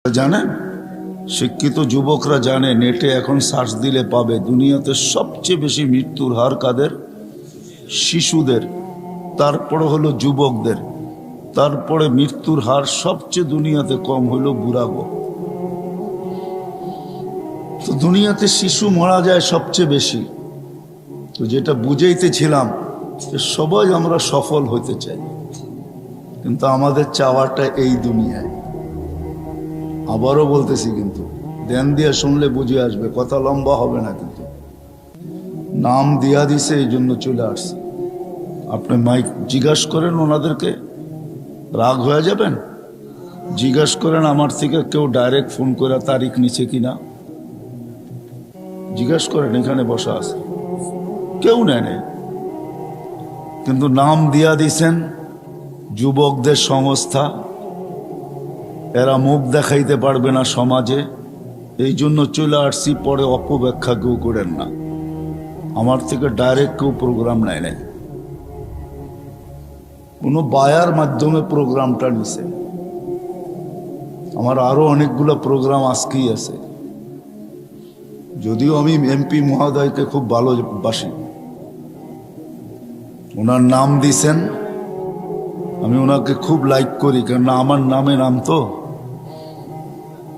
জানেন, শিক্ষিত যুবকরা জানে, নেটে এখন সার্চ দিলে পাবে দুনিয়াতে সবচেয়ে বেশি মৃত্যুর হার কাদের? শিশুদের, তারপরে হলো যুবকদের, তারপরে মৃত্যুর হার সবচেয়ে দুনিয়াতে কম হলো বুড়াগো। তো দুনিয়াতে শিশু মারা যায় সবচেয়ে বেশি। তো যেটা বুঝাইতেছিলাম, সবাই আমরা সফল হতে চাই, কিন্তু আমাদের চাওয়াটা এই দুনিয়ায়। আবারও বলতেছি, কিন্তু ধ্যান দিয়ে শুনলে বুঝে আসবে, কথা লম্বা হবে না। কিন্তু নাম দিয়া দিছে, এই জন্য চলে আসছে। আপনি মাইক জিজ্ঞাসা করেন ওনাদেরকে, রাগ হয়ে যাবেন। জিজ্ঞাসা করেন আমার থেকে কেউ ডাইরেক্ট ফোন করে তারিখ নিছে কিনা, জিজ্ঞাসা করেন। এখানে বসা আছে, কেউ নেয়, কিন্তু নাম দিয়া দিছেন যুবকদের সংস্থা। এরা মুখ দেখাইতে পারবে না সমাজে, এই জন্য চলে আসছি। পরে অপব্যাখ্যা কেউ করেন না, আমার থেকে ডাইরেক্ট কেউ প্রোগ্রাম নেয় নাই, কোনো বায়ার মাধ্যমে প্রোগ্রামটা নিছে। আমার আরো অনেকগুলো প্রোগ্রাম আজকেই আছে, যদিও আমি এমপি মহোদয়কে খুব ভালোবাসি। ওনার নাম দিছেন, আমি ওনাকে খুব লাইক করি, কেননা আমার নামে নাম তো।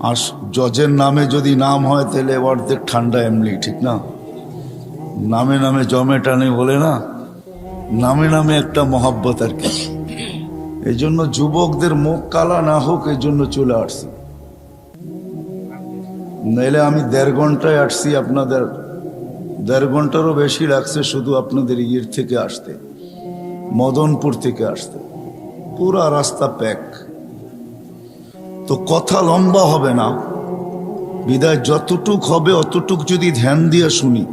আর জজের নামে যদি নাম হয় তাহলে অর্ধেক ঠান্ডা এমনি, ঠিক না? নামে নামে জমে টানে বলে না, নামে নামে একটা মহব্বত আর কি। এই জন্য যুবকদের মুখ কালা না হোক, এই জন্য চলে আসছি। নাইলে আমি 1.5 ঘন্টায় আসছি, আপনাদের 1.5 ঘন্টারও বেশি লাগছে শুধু আপনাদের ইয়ের থেকে আসতে, মদনপুর থেকে আসতে। পুরা রাস্তা প্যাক। তো কথা লম্বা হবে না, বিদায় যতটুক হবে অতটুক যদি ধ্যান দিয়ে শুনি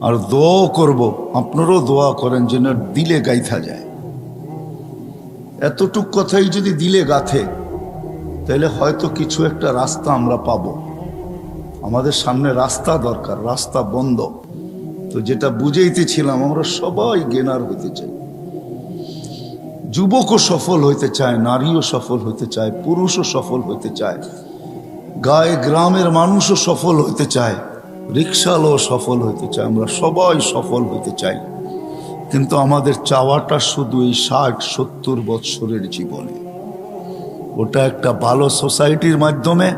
আর দোয়া করব। আপনারাও দোয়া করেন যেন দিলে গাইথা যায়। এতটুক কথাই যদি দিলে গাথে, তাহলে হয়তো কিছু একটা রাস্তা আমরা পাবো। আমাদের সামনে রাস্তা দরকার, রাস্তা বন্ধ। তো যেটা বুঝাইতেছিলাম, আমরা সবাই গেনার হইতে চাই। যুবকও সফল হইতে চায়, নারীও সফল হইতে চায়, পুরুষও সফল হইতে চায়, গায়ে গ্রামের মানুষও সফল হইতে চায়, রিক্সাওয়ালাও সফল হইতে চায়। আমরা সবাই সফল হইতে চাই, কিন্তু আমাদের চাওয়াটা শুধু এই 60-70 বৎসরের জীবনে। ওটা একটা ভালো সোসাইটির মাধ্যমে,